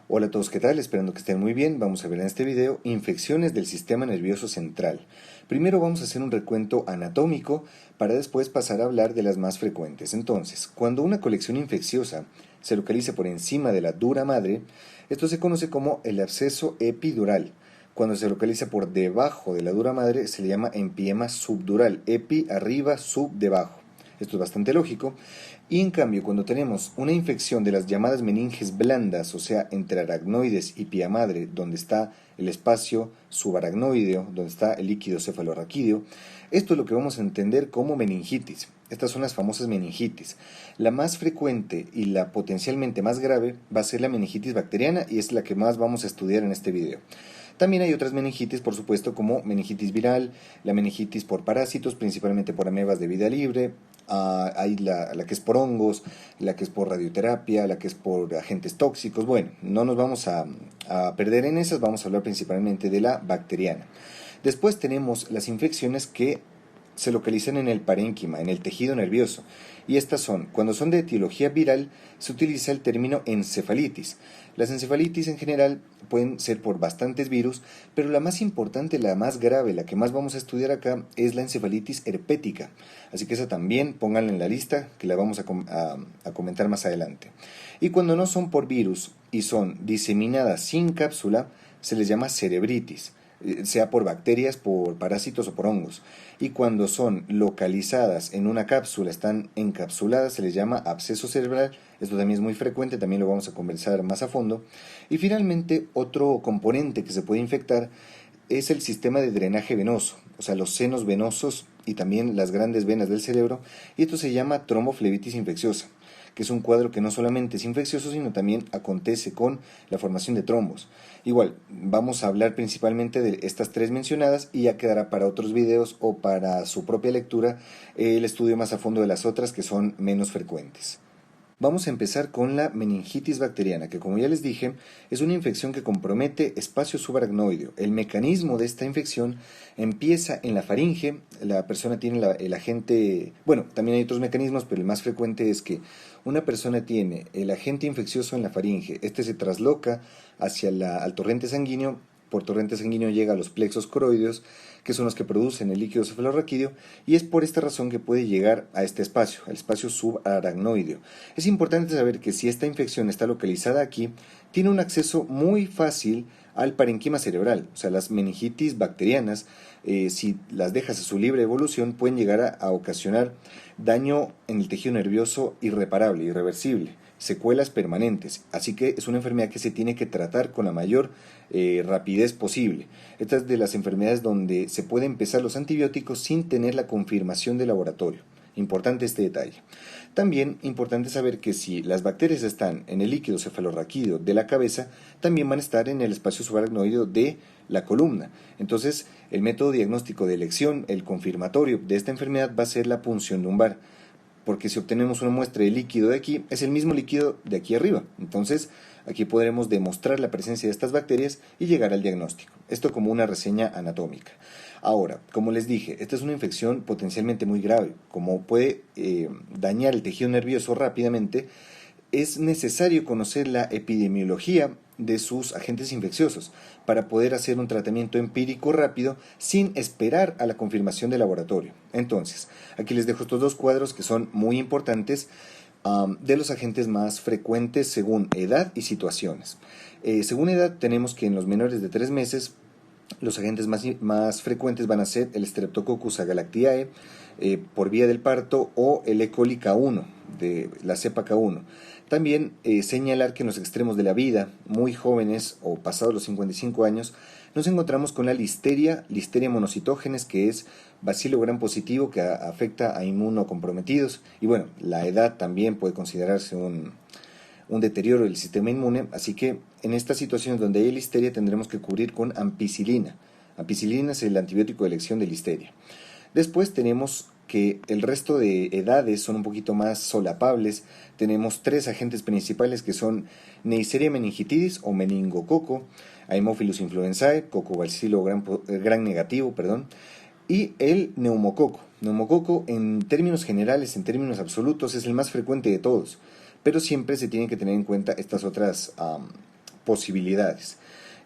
Hola a todos, ¿qué tal? Esperando que estén muy bien. Vamos a ver en este video infecciones del sistema nervioso central. Primero vamos a hacer un recuento anatómico para después pasar a hablar de las más frecuentes. Entonces, cuando una colección infecciosa se localiza por encima de la dura madre, esto se conoce como el absceso epidural. Cuando se localiza por debajo de la dura madre se le llama empiema subdural, epi arriba, sub debajo. Esto es bastante lógico. Y en cambio, cuando tenemos una infección de las llamadas meninges blandas, o sea, entre aracnoides y pía madre, donde está el espacio subaracnoideo, donde está el líquido cefalorraquídeo, esto es lo que vamos a entender como meningitis. Estas son las famosas meningitis. La más frecuente y la potencialmente más grave va a ser la meningitis bacteriana y es la que más vamos a estudiar en este video. También hay otras meningitis, por supuesto, como meningitis viral, la meningitis por parásitos, principalmente por amebas de vida libre, hay la que es por hongos, la que es por radioterapia, la que es por agentes tóxicos. Bueno, no nos vamos a perder en esas, vamos a hablar principalmente de la bacteriana. Después tenemos las infecciones que se localizan en el parénquima, en el tejido nervioso. Y estas son, cuando son de etiología viral, se utiliza el término encefalitis. Las encefalitis en general pueden ser por bastantes virus, pero la más importante, la más grave, la que más vamos a estudiar acá, es la encefalitis herpética. Así que esa también pónganla en la lista, que la vamos a comentar más adelante. Y cuando no son por virus y son diseminadas sin cápsula, se les llama cerebritis, sea por bacterias, por parásitos o por hongos. Y cuando son localizadas en una cápsula, están encapsuladas, se les llama absceso cerebral. Esto también es muy frecuente, también lo vamos a conversar más a fondo. Y finalmente, otro componente que se puede infectar es el sistema de drenaje venoso, o sea, los senos venosos y también las grandes venas del cerebro, y esto se llama tromboflebitis infecciosa, que es un cuadro que no solamente es infeccioso, sino también acontece con la formación de trombos. Igual, vamos a hablar principalmente de estas tres mencionadas y ya quedará para otros videos o para su propia lectura el estudio más a fondo de las otras que son menos frecuentes. Vamos a empezar con la meningitis bacteriana, que como ya les dije, es una infección que compromete espacio subaracnoideo. El mecanismo de esta infección empieza en la faringe, la persona tiene el agente, bueno, también hay otros mecanismos, pero el más frecuente es que una persona tiene el agente infeccioso en la faringe, este se trasloca al torrente sanguíneo, por torrente sanguíneo llega a los plexos coroideos, que son los que producen el líquido cefalorraquídeo, y es por esta razón que puede llegar a este espacio, al espacio subaracnoideo. Es importante saber que si esta infección está localizada aquí, tiene un acceso muy fácil al parenquima cerebral, o sea, las meningitis bacterianas, si las dejas a su libre evolución, pueden llegar a ocasionar daño en el tejido nervioso irreparable, irreversible, secuelas permanentes. Así que es una enfermedad que se tiene que tratar con la mayor rapidez posible. Esta es de las enfermedades donde se puede empezar los antibióticos sin tener la confirmación de laboratorio. Importante este detalle. También importante saber que si las bacterias están en el líquido cefalorraquídeo de la cabeza, también van a estar en el espacio subaracnoideo de la columna. Entonces, el método diagnóstico de elección, el confirmatorio de esta enfermedad va a ser la punción lumbar, porque si obtenemos una muestra de líquido de aquí, es el mismo líquido de aquí arriba. Entonces, aquí podremos demostrar la presencia de estas bacterias y llegar al diagnóstico. Esto como una reseña anatómica. Ahora, como les dije, esta es una infección potencialmente muy grave. Como puede dañar el tejido nervioso rápidamente, es necesario conocer la epidemiología de sus agentes infecciosos para poder hacer un tratamiento empírico rápido sin esperar a la confirmación del laboratorio. Entonces, aquí les dejo estos dos cuadros que son muy importantes de los agentes más frecuentes según edad y situaciones. Según edad tenemos que en los menores de 3 meses los agentes más frecuentes van a ser el Streptococcus agalactiae por vía del parto o el E. coli K1 de la cepa K1. También señalar que en los extremos de la vida, muy jóvenes o pasados los 55 años, nos encontramos con la listeria monocitógenes, que es bacilo gram positivo que afecta a inmunocomprometidos. Y bueno, la edad también puede considerarse un deterioro del sistema inmune, así que en estas situaciones donde hay listeria tendremos que cubrir con ampicilina. Ampicilina es el antibiótico de elección de listeria. Después tenemos que el resto de edades son un poquito más solapables. Tenemos 3 agentes principales que son Neisseria meningitidis o meningococo, Haemophilus influenzae, cocobacilo gran negativo, y el neumococo. Neumococo en términos generales, en términos absolutos, es el más frecuente de todos, pero siempre se tienen que tener en cuenta estas otras posibilidades.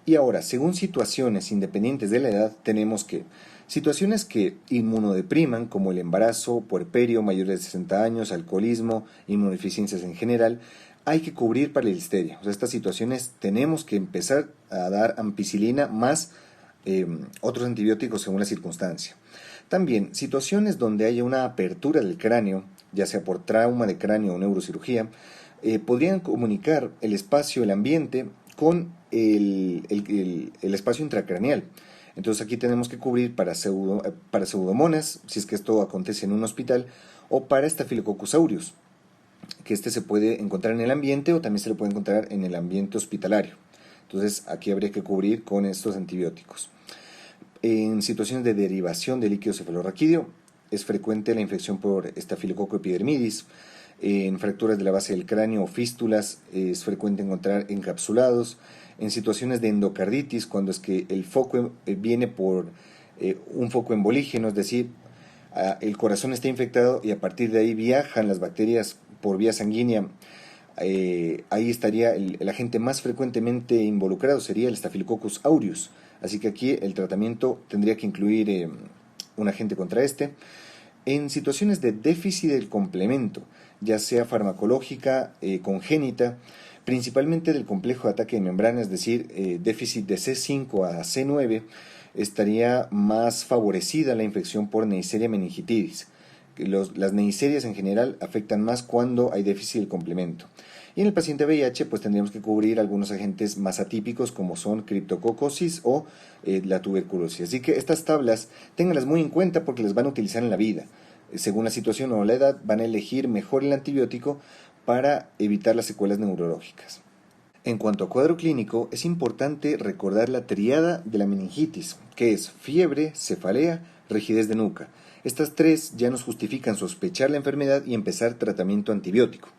Y ahora, según situaciones independientes de la edad, tenemos que situaciones que inmunodepriman, como el embarazo, puerperio, mayores de 60 años, alcoholismo, inmunodeficiencias en general, hay que cubrir para la listeria. O sea, estas situaciones tenemos que empezar a dar ampicilina más otros antibióticos según la circunstancia. También, situaciones donde haya una apertura del cráneo, ya sea por trauma de cráneo o neurocirugía, podrían comunicar el espacio, el ambiente, con el espacio intracraneal. Entonces aquí tenemos que cubrir para pseudomonas, si es que esto acontece en un hospital, o para Staphylococcus aureus, que este se puede encontrar en el ambiente o también se lo puede encontrar en el ambiente hospitalario. Entonces aquí habría que cubrir con estos antibióticos. En situaciones de derivación de líquido cefalorraquídeo es frecuente la infección por Staphylococcus epidermidis. En fracturas de la base del cráneo o fístulas es frecuente encontrar encapsulados. En situaciones de endocarditis, cuando es que el foco viene por un foco embolígeno, es decir, el corazón está infectado y a partir de ahí viajan las bacterias por vía sanguínea, ahí estaría el agente más frecuentemente involucrado, sería el Staphylococcus aureus. Así que aquí el tratamiento tendría que incluir un agente contra este. En situaciones de déficit del complemento, ya sea farmacológica, congénita, principalmente del complejo de ataque de membrana, es decir, déficit de C5 a C9, estaría más favorecida la infección por Neisseria meningitidis. Las neiserias en general afectan más cuando hay déficit del complemento. Y en el paciente VIH pues tendríamos que cubrir algunos agentes más atípicos como son criptococosis o la tuberculosis. Así que estas tablas ténganlas muy en cuenta porque las van a utilizar en la vida. Según la situación o la edad van a elegir mejor el antibiótico para evitar las secuelas neurológicas. En cuanto a cuadro clínico, es importante recordar la triada de la meningitis, que es fiebre, cefalea, rigidez de nuca. Estas tres ya nos justifican sospechar la enfermedad y empezar tratamiento antibiótico.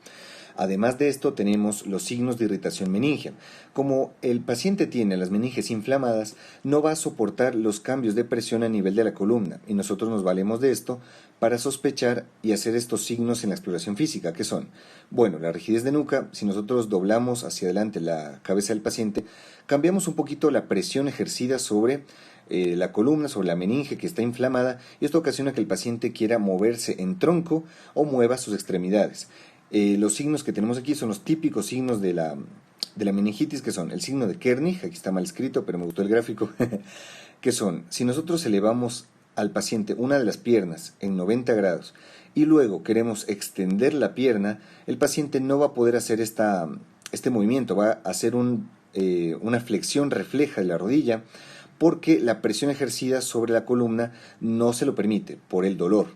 Además de esto tenemos los signos de irritación meningea. Como el paciente tiene las meninges inflamadas, no va a soportar los cambios de presión a nivel de la columna y nosotros nos valemos de esto para sospechar y hacer estos signos en la exploración física, que son, bueno, la rigidez de nuca. Si nosotros doblamos hacia adelante la cabeza del paciente, cambiamos un poquito la presión ejercida sobre la columna, sobre la meninge que está inflamada, y esto ocasiona que el paciente quiera moverse en tronco o mueva sus extremidades. Los signos que tenemos aquí son los típicos signos de la meningitis, que son el signo de Kernig, aquí está mal escrito, pero me gustó el gráfico, que son, si nosotros elevamos al paciente una de las piernas en 90 grados y luego queremos extender la pierna, el paciente no va a poder hacer este movimiento, va a hacer una flexión refleja de la rodilla porque la presión ejercida sobre la columna no se lo permite por el dolor.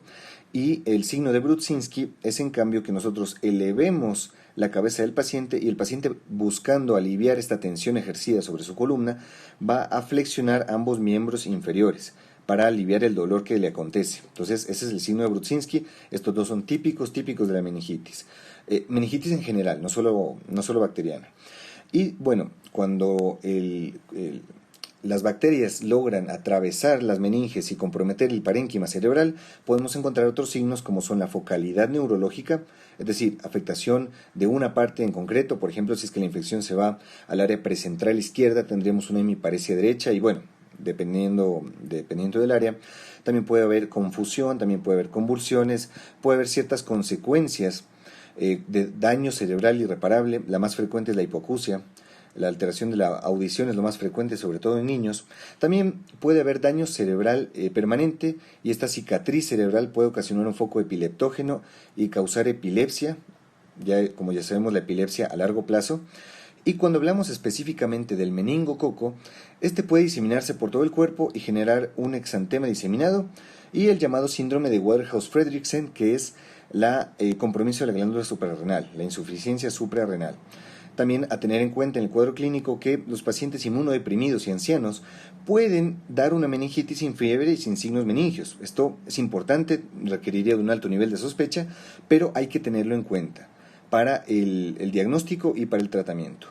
Y el signo de Brudzinski es en cambio que nosotros elevemos la cabeza del paciente y el paciente, buscando aliviar esta tensión ejercida sobre su columna, va a flexionar ambos miembros inferiores para aliviar el dolor que le acontece. Entonces ese es el signo de Brudzinski. Estos dos son típicos de la meningitis. Meningitis en general, no solo bacteriana. Y bueno, cuando las bacterias logran atravesar las meninges y comprometer el parénquima cerebral, podemos encontrar otros signos como son la focalidad neurológica, es decir, afectación de una parte en concreto. Por ejemplo, si es que la infección se va al área precentral izquierda, tendremos una hemiparesia derecha y bueno, dependiendo del área, también puede haber confusión, también puede haber convulsiones, puede haber ciertas consecuencias de daño cerebral irreparable. La más frecuente es la hipoacusia. La alteración de la audición es lo más frecuente, sobre todo en niños. También puede haber daño cerebral permanente, y esta cicatriz cerebral puede ocasionar un foco epileptógeno y causar epilepsia, como ya sabemos, la epilepsia a largo plazo. Y cuando hablamos específicamente del meningococo, este puede diseminarse por todo el cuerpo y generar un exantema diseminado y el llamado síndrome de Waterhouse-Friderichsen, que es el compromiso de la glándula suprarrenal, la insuficiencia suprarrenal. También a tener en cuenta en el cuadro clínico que los pacientes inmunodeprimidos y ancianos pueden dar una meningitis sin fiebre y sin signos meningios. Esto es importante, requeriría de un alto nivel de sospecha, pero hay que tenerlo en cuenta para el diagnóstico y para el tratamiento.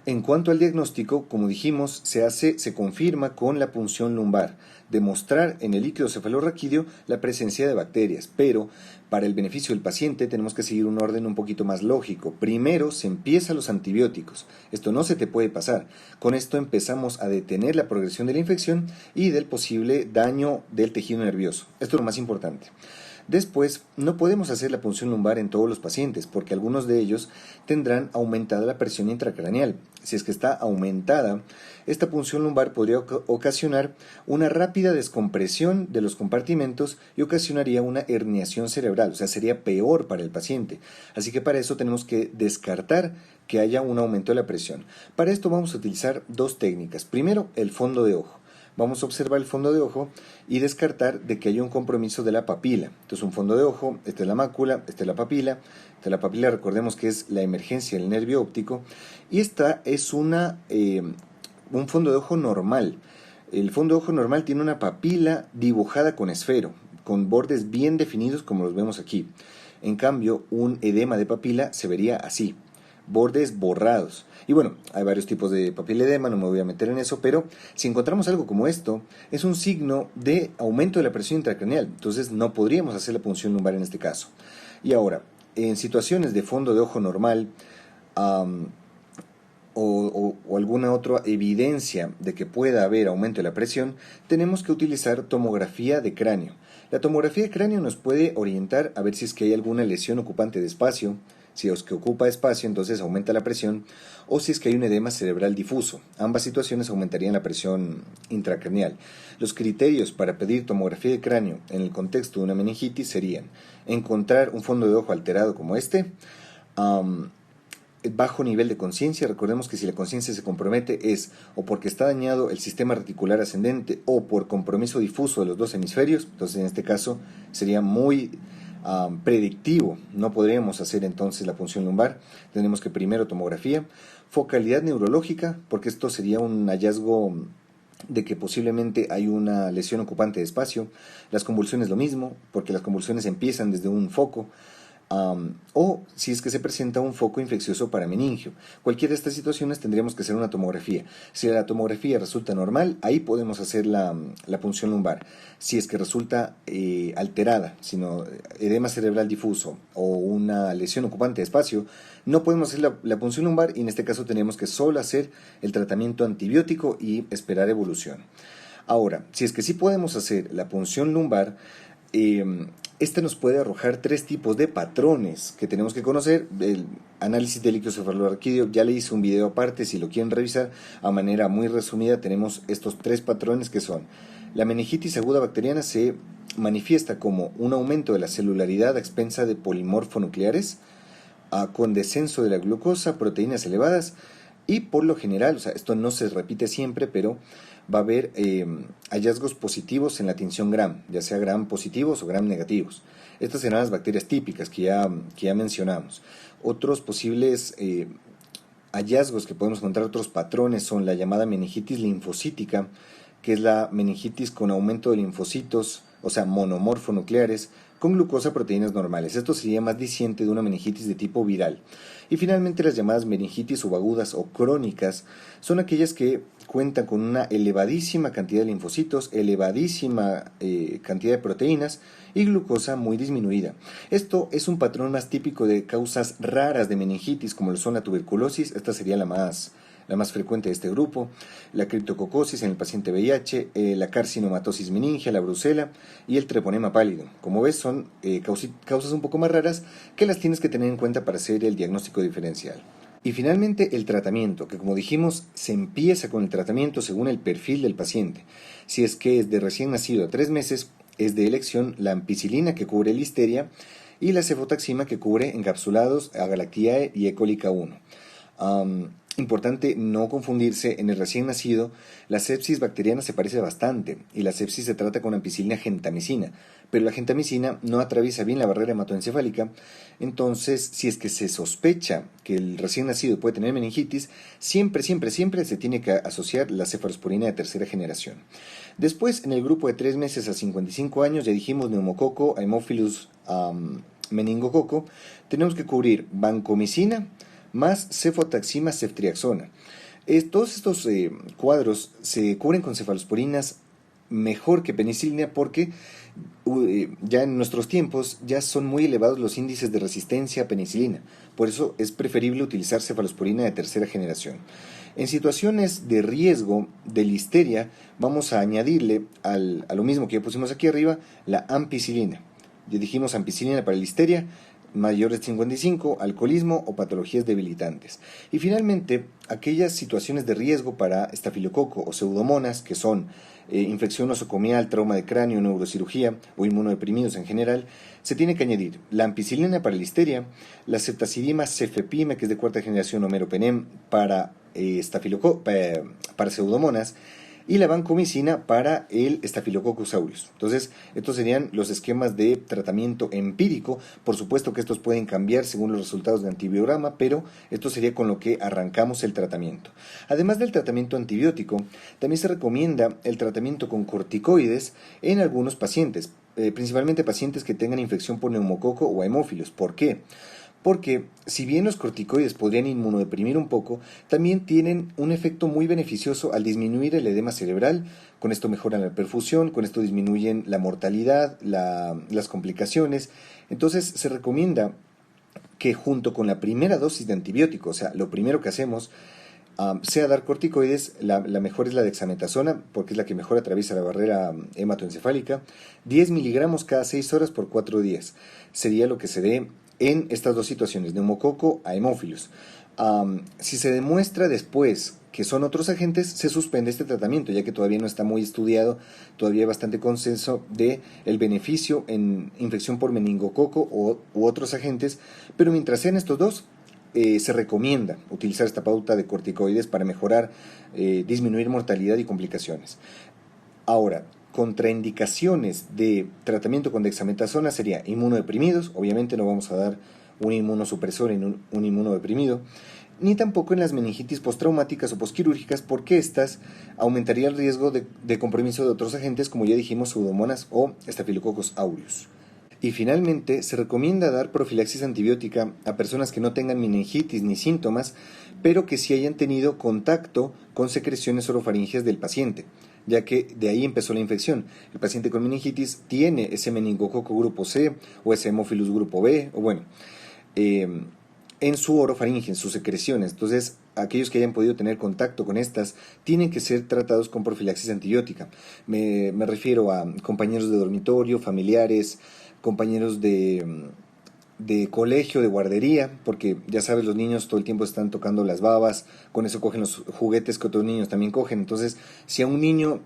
En cuanto al diagnóstico, como dijimos, se confirma con la punción lumbar, demostrar en el líquido cefalorraquídeo la presencia de bacterias, pero para el beneficio del paciente tenemos que seguir un orden un poquito más lógico. Primero se empiezan los antibióticos, esto no se te puede pasar. Con esto empezamos a detener la progresión de la infección y del posible daño del tejido nervioso. Esto es lo más importante. Después, no podemos hacer la punción lumbar en todos los pacientes, porque algunos de ellos tendrán aumentada la presión intracraneal. Si es que está aumentada, esta punción lumbar podría ocasionar una rápida descompresión de los compartimentos y ocasionaría una herniación cerebral, o sea, sería peor para el paciente. Así que para eso tenemos que descartar que haya un aumento de la presión. Para esto vamos a utilizar dos técnicas. Primero, el fondo de ojo. Vamos a observar el fondo de ojo y descartar de que haya un compromiso de la papila. Entonces un fondo de ojo, esta es la mácula, esta es la papila. Esta es la papila, recordemos que es la emergencia del nervio óptico. Y esta es un fondo de ojo normal. El fondo de ojo normal tiene una papila dibujada con esfero, con bordes bien definidos como los vemos aquí. En cambio, un edema de papila se vería así, bordes borrados. Y bueno, hay varios tipos de papiledema, no me voy a meter en eso, pero si encontramos algo como esto, es un signo de aumento de la presión intracraneal, entonces no podríamos hacer la punción lumbar en este caso. Y ahora, en situaciones de fondo de ojo normal, o alguna otra evidencia de que pueda haber aumento de la presión, tenemos que utilizar tomografía de cráneo. La tomografía de cráneo nos puede orientar a ver si es que hay alguna lesión ocupante de espacio. Si es que ocupa espacio, entonces aumenta la presión, o si es que hay un edema cerebral difuso. Ambas situaciones aumentarían la presión intracraneal. Los criterios para pedir tomografía de cráneo en el contexto de una meningitis serían encontrar un fondo de ojo alterado como este, bajo nivel de conciencia. Recordemos que si la conciencia se compromete es o porque está dañado el sistema reticular ascendente o por compromiso difuso de los dos hemisferios. Entonces en este caso sería muy predictivo, no podríamos hacer entonces la punción lumbar. Tenemos que primero tomografía, focalidad neurológica, porque esto sería un hallazgo de que posiblemente hay una lesión ocupante de espacio. Las convulsiones lo mismo, porque las convulsiones empiezan desde un foco. O si es que se presenta un foco infeccioso parameningio. Cualquiera de estas situaciones tendríamos que hacer una tomografía. Si la tomografía resulta normal, ahí podemos hacer la punción lumbar. Si es que resulta alterada, sino edema cerebral difuso o una lesión ocupante de espacio, no podemos hacer la punción lumbar y en este caso tenemos que solo hacer el tratamiento antibiótico y esperar evolución. Ahora, si es que sí podemos hacer la punción lumbar, esta nos puede arrojar tres tipos de patrones que tenemos que conocer. El análisis del líquido cefalorraquídeo, ya le hice un video aparte, si lo quieren revisar, a manera muy resumida tenemos estos tres patrones que son: la meningitis aguda bacteriana se manifiesta como un aumento de la celularidad a expensa de polimorfonucleares, con descenso de la glucosa, proteínas elevadas, y por lo general, o sea, esto no se repite siempre, pero va a haber hallazgos positivos en la tinción Gram, ya sea Gram positivos o Gram negativos. Estas serán las bacterias típicas que ya mencionamos. Otros posibles hallazgos que podemos encontrar, otros patrones, son la llamada meningitis linfocítica, que es la meningitis con aumento de linfocitos, o sea, monomorfonucleares, con glucosa, proteínas normales. Esto sería más diciente de una meningitis de tipo viral. Y finalmente las llamadas meningitis subagudas o crónicas son aquellas que cuentan con una elevadísima cantidad de linfocitos, elevadísima cantidad de proteínas y glucosa muy disminuida. Esto es un patrón más típico de causas raras de meningitis, como lo son la tuberculosis. Esta sería la más frecuente de este grupo, la criptococosis en el paciente VIH, la carcinomatosis meningia, la brucela y el treponema pálido. Como ves, son causas un poco más raras que las tienes que tener en cuenta para hacer el diagnóstico diferencial. Y finalmente el tratamiento, que como dijimos, se empieza con el tratamiento según el perfil del paciente. Si es que es de recién nacido a 3 meses, es de elección la ampicilina, que cubre listeria, y la cefotaxima, que cubre encapsulados, Agalactiae y E. coli K1. Importante no confundirse: en el recién nacido la sepsis bacteriana se parece bastante y la sepsis se trata con ampicilina gentamicina, pero la gentamicina no atraviesa bien la barrera hematoencefálica. Entonces, si es que se sospecha que el recién nacido puede tener meningitis, siempre se tiene que asociar la cefalosporina de tercera generación. Después, en el grupo de 3 meses a 55 años, ya dijimos neumococo, Haemophilus meningococo, tenemos que cubrir vancomicina, más cefotaxima ceftriaxona. Todos estos cuadros se cubren con cefalosporinas mejor que penicilina porque ya en nuestros tiempos ya son muy elevados los índices de resistencia a penicilina. Por eso es preferible utilizar cefalosporina de tercera generación. En situaciones de riesgo de listeria, vamos a añadirle a lo mismo que ya pusimos aquí arriba, la ampicilina. Ya dijimos ampicilina para listeria, mayores de 55, alcoholismo o patologías debilitantes. Y finalmente, aquellas situaciones de riesgo para estafilococo o pseudomonas, que son infección nosocomial, trauma de cráneo, neurocirugía o inmunodeprimidos en general, se tiene que añadir la ampicilina para listeria, la ceftazidima cefepime, que es de cuarta generación, o meropenem para para pseudomonas, y la vancomicina para el Staphylococcus aureus. Entonces, estos serían los esquemas de tratamiento empírico. Por supuesto que estos pueden cambiar según los resultados de antibiograma, pero esto sería con lo que arrancamos el tratamiento. Además del tratamiento antibiótico, también se recomienda el tratamiento con corticoides en algunos pacientes, principalmente pacientes que tengan infección por neumococo o hemófilos. ¿Por qué? Porque si bien los corticoides podrían inmunodeprimir un poco, también tienen un efecto muy beneficioso al disminuir el edema cerebral. Con esto mejoran la perfusión, con esto disminuyen la mortalidad, las complicaciones. Entonces se recomienda que junto con la primera dosis de antibiótico, o sea, lo primero que hacemos, sea dar corticoides. La mejor es la dexametasona, porque es la que mejor atraviesa la barrera hematoencefálica, 10 miligramos cada 6 horas por 4 días. Sería lo que se dé en estas dos situaciones, neumococo a hemófilos. Si se demuestra después que son otros agentes, se suspende este tratamiento, ya que todavía no está muy estudiado, todavía hay bastante consenso de el beneficio en infección por meningococo u otros agentes, pero mientras sean estos dos, se recomienda utilizar esta pauta de corticoides para mejorar, disminuir mortalidad y complicaciones. Ahora, contraindicaciones de tratamiento con dexametasona sería inmunodeprimidos. Obviamente no vamos a dar un inmunosupresor en un inmunodeprimido, ni tampoco en las meningitis postraumáticas o posquirúrgicas, porque estas aumentaría el riesgo de compromiso de otros agentes, como ya dijimos, pseudomonas o Staphylococcus aureus. Y finalmente, se recomienda dar profilaxis antibiótica a personas que no tengan meningitis ni síntomas, pero que sí hayan tenido contacto con secreciones orofaringeas del paciente, ya que de ahí empezó la infección. El paciente con meningitis tiene ese meningococo grupo C o ese hemófilus grupo B, o bueno, en su orofaringe, en sus secreciones. Entonces, aquellos que hayan podido tener contacto con estas tienen que ser tratados con profilaxis antibiótica. Me refiero a compañeros de dormitorio, familiares, compañeros de colegio, de guardería, porque ya sabes, los niños todo el tiempo están tocando las babas, con eso cogen los juguetes que otros niños también cogen. Entonces, si a un niño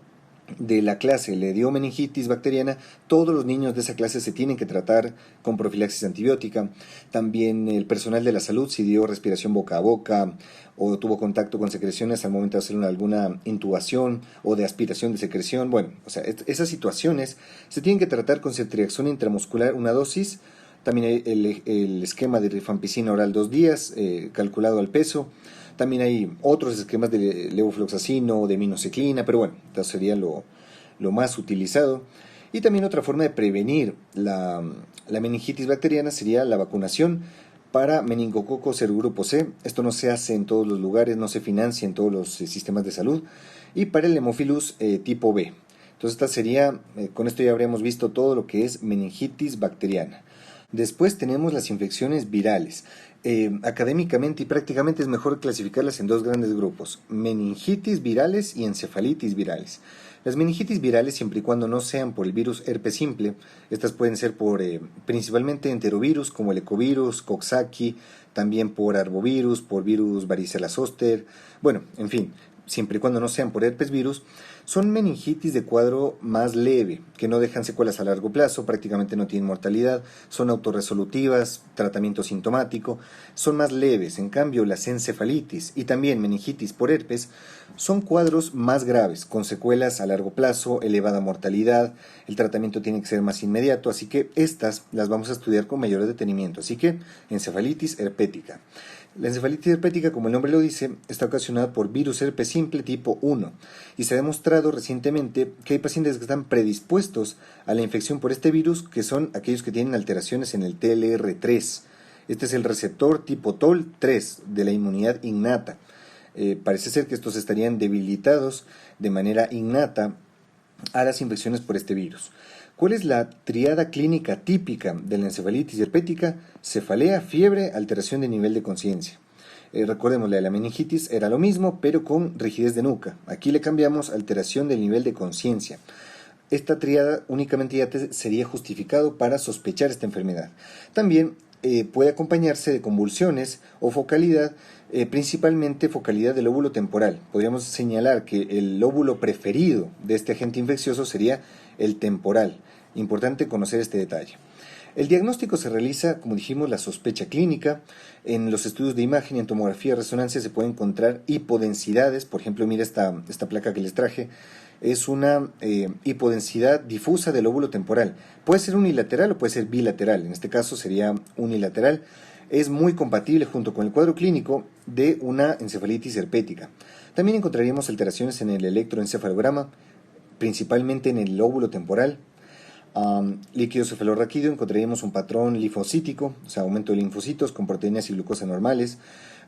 de la clase le dio meningitis bacteriana, todos los niños de esa clase se tienen que tratar con profilaxis antibiótica. También el personal de la salud, si dio respiración boca a boca o tuvo contacto con secreciones al momento de hacer alguna intubación o de aspiración de secreción, bueno, o sea, esas situaciones se tienen que tratar con ceftriaxona intramuscular, una dosis. También hay el esquema de rifampicina oral 2 días, calculado al peso. También hay otros esquemas de levofloxacino o de minoxiclina, pero bueno, esto sería lo más utilizado. Y también otra forma de prevenir la meningitis bacteriana sería la vacunación para meningococo serogrupo C. Esto no se hace en todos los lugares, no se financia en todos los sistemas de salud. Y para el hemófilus tipo B. Entonces esta sería, con esto ya habríamos visto todo lo que es meningitis bacteriana. Después tenemos las infecciones virales. Académicamente y prácticamente es mejor clasificarlas en dos grandes grupos: meningitis virales y encefalitis virales. Las meningitis virales, siempre y cuando no sean por el virus herpes simple, estas pueden ser por principalmente enterovirus como el ecovirus, Coxsackie, también por arbovirus, por virus varicela zoster, bueno, en fin, siempre y cuando no sean por herpes virus. Son meningitis de cuadro más leve, que no dejan secuelas a largo plazo, prácticamente no tienen mortalidad, son autorresolutivas, tratamiento sintomático, son más leves. En cambio, las encefalitis y también meningitis por herpes son cuadros más graves, con secuelas a largo plazo, elevada mortalidad, el tratamiento tiene que ser más inmediato, así que estas las vamos a estudiar con mayor detenimiento. Así que, encefalitis herpética. La encefalitis herpética, como el nombre lo dice, está ocasionada por virus herpes simple tipo 1 y se ha demostrado recientemente que hay pacientes que están predispuestos a la infección por este virus, que son aquellos que tienen alteraciones en el TLR3. Este es el receptor tipo TOL3 de la inmunidad innata. Parece ser que estos estarían debilitados de manera innata a las infecciones por este virus. ¿Cuál es la triada clínica típica de la encefalitis herpética? Cefalea, fiebre, alteración de nivel de conciencia. Recordemos, la meningitis era lo mismo, pero con rigidez de nuca. Aquí le cambiamos alteración del nivel de conciencia. Esta triada únicamente ya sería justificado para sospechar esta enfermedad. También puede acompañarse de convulsiones o focalidad, principalmente focalidad del lóbulo temporal. Podríamos señalar que el lóbulo preferido de este agente infeccioso sería el temporal. Importante conocer este detalle. El diagnóstico se realiza, como dijimos, la sospecha clínica. En los estudios de imagen y en tomografía de resonancia se pueden encontrar hipodensidades. Por ejemplo, mira esta placa que les traje. Es una hipodensidad difusa del lóbulo temporal. Puede ser unilateral o puede ser bilateral. En este caso sería unilateral. Es muy compatible junto con el cuadro clínico de una encefalitis herpética. También encontraríamos alteraciones en el electroencefalograma, principalmente en el lóbulo temporal. Líquido cefalorraquídeo, encontraríamos un patrón linfocítico, o sea, aumento de linfocitos con proteínas y glucosa normales.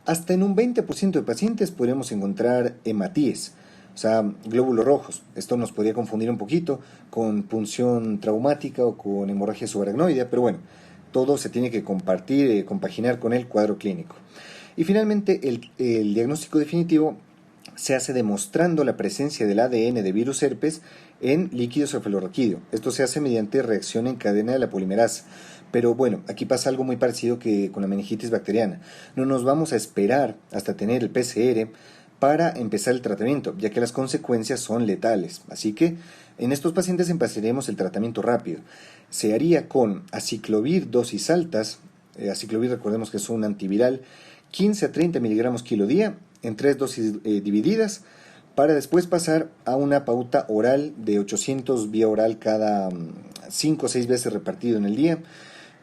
Hasta en un 20% de pacientes podríamos encontrar hematíes, o sea, glóbulos rojos. Esto nos podría confundir un poquito con punción traumática o con hemorragia subaracnoidea, pero bueno, todo se tiene que compartir, compaginar con el cuadro clínico. Y finalmente, el diagnóstico definitivo se hace demostrando la presencia del ADN de virus herpes en líquido cefalorraquídeo. Esto se hace mediante reacción en cadena de la polimerasa. Pero bueno, aquí pasa algo muy parecido que con la meningitis bacteriana. No nos vamos a esperar hasta tener el PCR para empezar el tratamiento, ya que las consecuencias son letales. Así que en estos pacientes empezaremos el tratamiento rápido. Se haría con aciclovir dosis altas. Aciclovir, recordemos que es un antiviral, 15 a 30 miligramos kilo día, en 3 dosis divididas, para después pasar a una pauta oral de 800 vía oral cada 5 o 6 veces repartido en el día,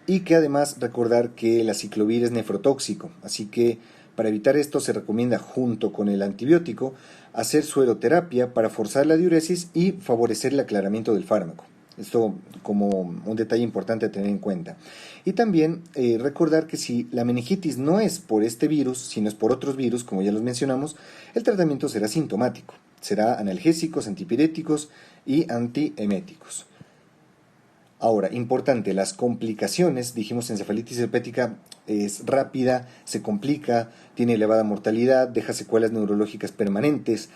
y que además recordar que el aciclovir es nefrotóxico, así que para evitar esto se recomienda junto con el antibiótico hacer sueroterapia para forzar la diuresis y favorecer el aclaramiento del fármaco. Esto como un detalle importante a tener en cuenta. Y también recordar que si la meningitis no es por este virus, sino es por otros virus, como ya los mencionamos, el tratamiento será sintomático. Será analgésicos, antipiréticos y antieméticos. Ahora, importante, las complicaciones, dijimos, encefalitis herpética es rápida, se complica, tiene elevada mortalidad, deja secuelas neurológicas permanentes.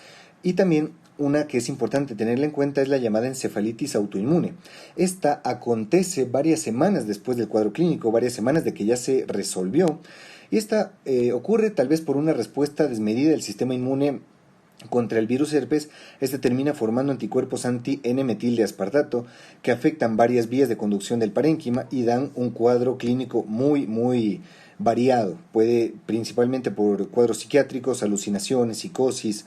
Y también una que es importante tenerla en cuenta es la llamada encefalitis autoinmune. Esta acontece varias semanas después del cuadro clínico, varias semanas de que ya se resolvió. Y esta ocurre tal vez por una respuesta desmedida del sistema inmune contra el virus herpes. Este termina formando anticuerpos anti-N-metil de aspartato que afectan varias vías de conducción del parénquima y dan un cuadro clínico muy variado. Puede principalmente por cuadros psiquiátricos, alucinaciones, psicosis,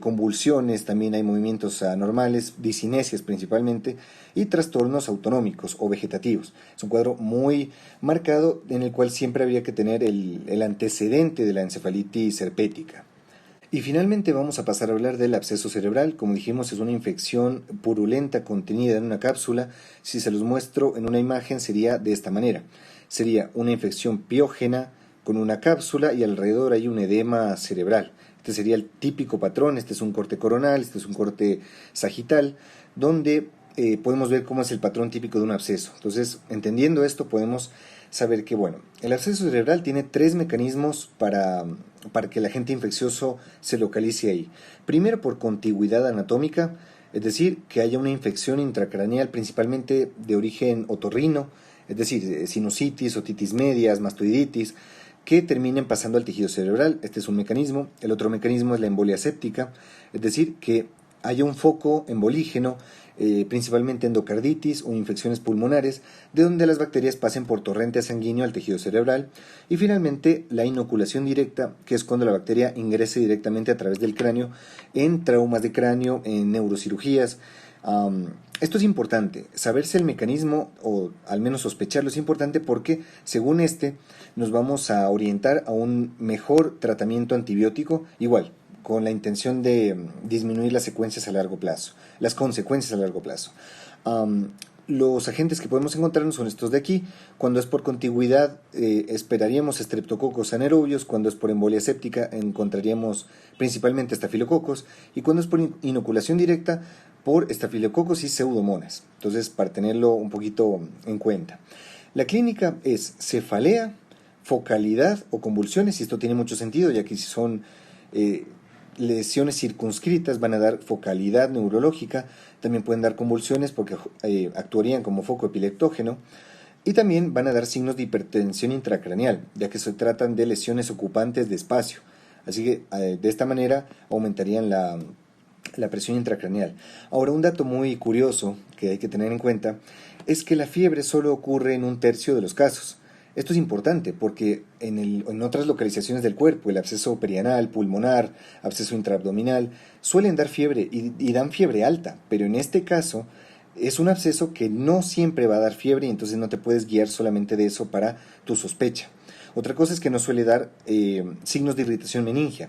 convulsiones, también hay movimientos anormales, discinesias principalmente, y trastornos autonómicos o vegetativos. Es un cuadro muy marcado en el cual siempre habría que tener el antecedente de la encefalitis herpética. Y finalmente vamos a pasar a hablar del absceso cerebral. Como dijimos, es una infección purulenta contenida en una cápsula. Si se los muestro en una imagen sería de esta manera. Sería una infección piógena con una cápsula y alrededor hay un edema cerebral. Este sería el típico patrón. Este es un corte coronal, este es un corte sagital, donde podemos ver cómo es el patrón típico de un absceso. Entonces, entendiendo esto, podemos saber que, bueno, el absceso cerebral tiene 3 mecanismos para que el agente infeccioso se localice ahí. Primero, por contigüidad anatómica, es decir, que haya una infección intracraneal principalmente de origen otorrino, es decir, sinusitis, otitis medias, mastoiditis, que terminen pasando al tejido cerebral. Este es un mecanismo. El otro mecanismo es la embolia séptica, es decir, que haya un foco embolígeno, principalmente endocarditis o infecciones pulmonares, de donde las bacterias pasen por torrente sanguíneo al tejido cerebral. Y finalmente, la inoculación directa, que es cuando la bacteria ingrese directamente a través del cráneo en traumas de cráneo, en neurocirugías. Esto es importante, saberse el mecanismo o al menos sospecharlo es importante porque según nos vamos a orientar a un mejor tratamiento antibiótico, igual, con la intención de disminuir las consecuencias a largo plazo. los agentes que podemos encontrarnos son estos de aquí. Cuando es por contigüidad, esperaríamos Streptococcus anaerobios. Cuando es por embolia séptica, encontraríamos principalmente estafilococos. Y cuando es por inoculación directa, por estafilococos y pseudomonas. Entonces, para tenerlo un poquito en cuenta. La clínica es cefalea, focalidad o convulsiones, y esto tiene mucho sentido, ya que si son lesiones circunscritas van a dar focalidad neurológica, también pueden dar convulsiones porque actuarían como foco epileptógeno, y también van a dar signos de hipertensión intracraneal, ya que se tratan de lesiones ocupantes de espacio. Así que de esta manera aumentarían la presión intracraneal. Ahora, un dato muy curioso que hay que tener en cuenta es que la fiebre solo ocurre en 1/3 de los casos. Esto es importante porque en otras localizaciones del cuerpo, el absceso perianal, pulmonar, absceso intraabdominal, suelen dar fiebre y dan fiebre alta, pero en este caso es un absceso que no siempre va a dar fiebre y entonces no te puedes guiar solamente de eso para tu sospecha. Otra cosa es que no suele dar signos de irritación meningia.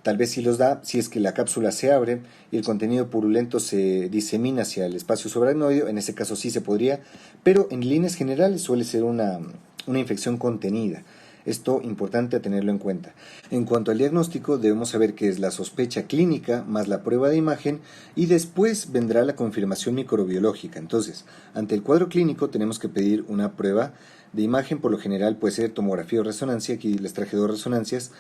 Tal vez sí los da si es que la cápsula se abre y el contenido purulento se disemina hacia el espacio subaracnoideo. En ese caso sí se podría, pero en líneas generales suele ser una infección contenida. Esto importante a tenerlo en cuenta. En cuanto al diagnóstico, debemos saber que es la sospecha clínica más la prueba de imagen y después vendrá la confirmación microbiológica. Entonces, ante el cuadro clínico tenemos que pedir una prueba de imagen, por lo general puede ser tomografía o resonancia. Aquí les traje 2 resonancias,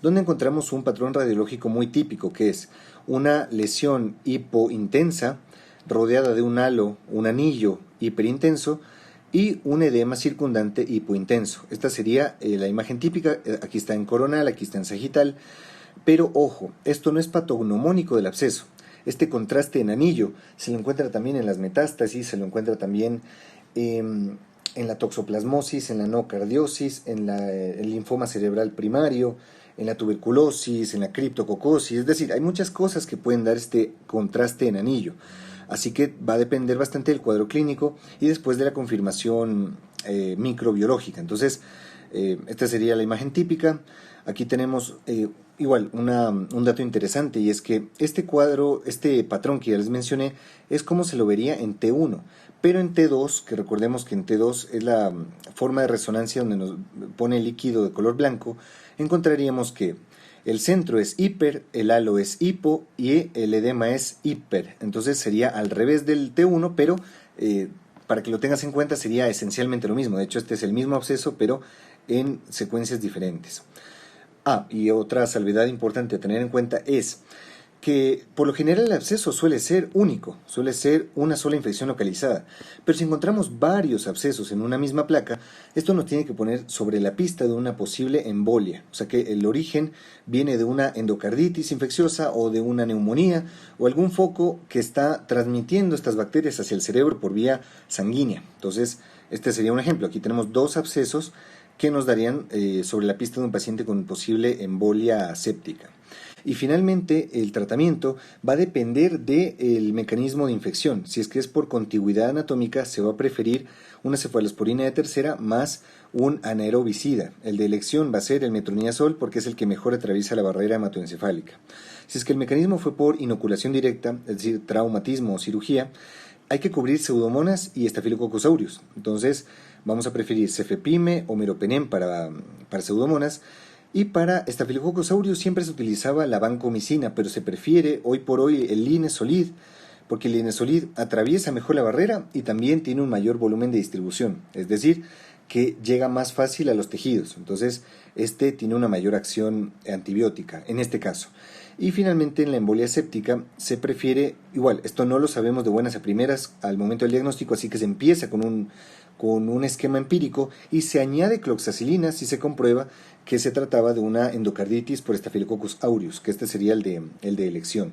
donde encontramos un patrón radiológico muy típico, que es una lesión hipointensa rodeada de un halo, un anillo hiperintenso, y un edema circundante hipointenso. Esta sería la imagen típica. Aquí está en coronal, aquí está en sagital, pero ojo, esto no es patognomónico del absceso. Este contraste en anillo se lo encuentra también en las metástasis, se lo encuentra también en la toxoplasmosis, en la nocardiosis, en el linfoma cerebral primario, en la tuberculosis, en la criptococosis. Es decir, hay muchas cosas que pueden dar este contraste en anillo. Así que va a depender bastante del cuadro clínico y después de la confirmación microbiológica. Entonces, esta sería la imagen típica. Aquí tenemos igual un dato interesante, y es que este cuadro, este patrón que ya les mencioné, es como se lo vería en T1. Pero en T2, que recordemos que en T2 es la forma de resonancia donde nos pone el líquido de color blanco, encontraríamos que el centro es hiper, el halo es hipo y el edema es hiper. Entonces sería al revés del T1, pero para que lo tengas en cuenta sería esencialmente lo mismo. De hecho, este es el mismo absceso, pero en secuencias diferentes. Y otra salvedad importante a tener en cuenta es que por lo general el absceso suele ser único, suele ser una sola infección localizada, pero si encontramos varios abscesos en una misma placa, esto nos tiene que poner sobre la pista de una posible embolia, o sea que el origen viene de una endocarditis infecciosa o de una neumonía o algún foco que está transmitiendo estas bacterias hacia el cerebro por vía sanguínea. Entonces, este sería un ejemplo. Aquí tenemos 2 abscesos que nos darían sobre la pista de un paciente con posible embolia séptica. Y finalmente, el tratamiento va a depender del mecanismo de infección. Si es que es por contigüidad anatómica, se va a preferir una cefalosporina de tercera más un anaerobicida. El de elección va a ser el metronidazol porque es el que mejor atraviesa la barrera hematoencefálica. Si es que el mecanismo fue por inoculación directa, es decir, traumatismo o cirugía, hay que cubrir pseudomonas y Staphylococcus aureus. Entonces, vamos a preferir cefepime o meropenem para pseudomonas. Y para Staphylococcus aureus siempre se utilizaba la vancomicina, pero se prefiere hoy por hoy el linezolid, porque el linezolid atraviesa mejor la barrera y también tiene un mayor volumen de distribución, es decir, que llega más fácil a los tejidos. Entonces, este tiene una mayor acción antibiótica en este caso. Y finalmente, en la embolia séptica se prefiere, igual, esto no lo sabemos de buenas a primeras al momento del diagnóstico, así que se empieza con un esquema empírico y se añade cloxacilina si se comprueba que se trataba de una endocarditis por Staphylococcus aureus, que este sería el de elección.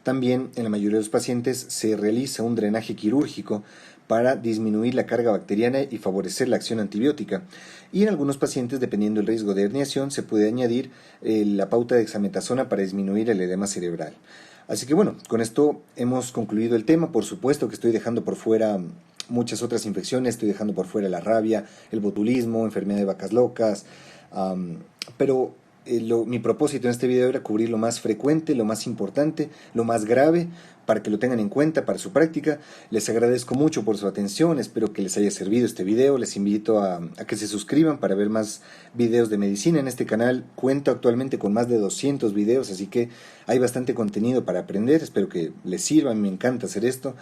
También en la mayoría de los pacientes se realiza un drenaje quirúrgico para disminuir la carga bacteriana y favorecer la acción antibiótica. Y en algunos pacientes, dependiendo del riesgo de herniación, se puede añadir la pauta de dexametasona para disminuir el edema cerebral. Así que bueno, con esto hemos concluido el tema. Por supuesto que estoy dejando por fuera muchas otras infecciones, estoy dejando por fuera la rabia, el botulismo, enfermedad de vacas locas, pero Mi propósito en este video era cubrir lo más frecuente, lo más importante, lo más grave, para que lo tengan en cuenta para su práctica. Les agradezco mucho por su atención, espero que les haya servido este video. Les invito a que se suscriban para ver más videos de medicina en este canal. Cuento actualmente con más de 200 videos, así que hay bastante contenido para aprender. Espero que les sirva, me encanta hacer esto.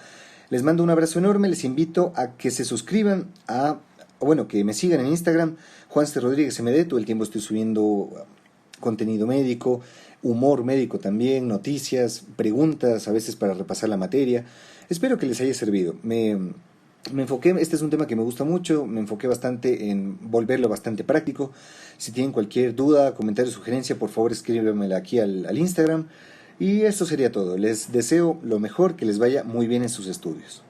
Les mando un abrazo enorme, les invito a que se suscriban que me sigan en Instagram, Juanse Rodríguez MD. Todo el tiempo estoy subiendo contenido médico, humor médico también, noticias, preguntas, a veces para repasar la materia. Espero que les haya servido. Me enfoqué, este es un tema que me gusta mucho, me enfoqué bastante en volverlo bastante práctico. Si tienen cualquier duda, comentario, sugerencia, por favor escríbemela aquí al Instagram. Y esto sería todo. Les deseo lo mejor, que les vaya muy bien en sus estudios.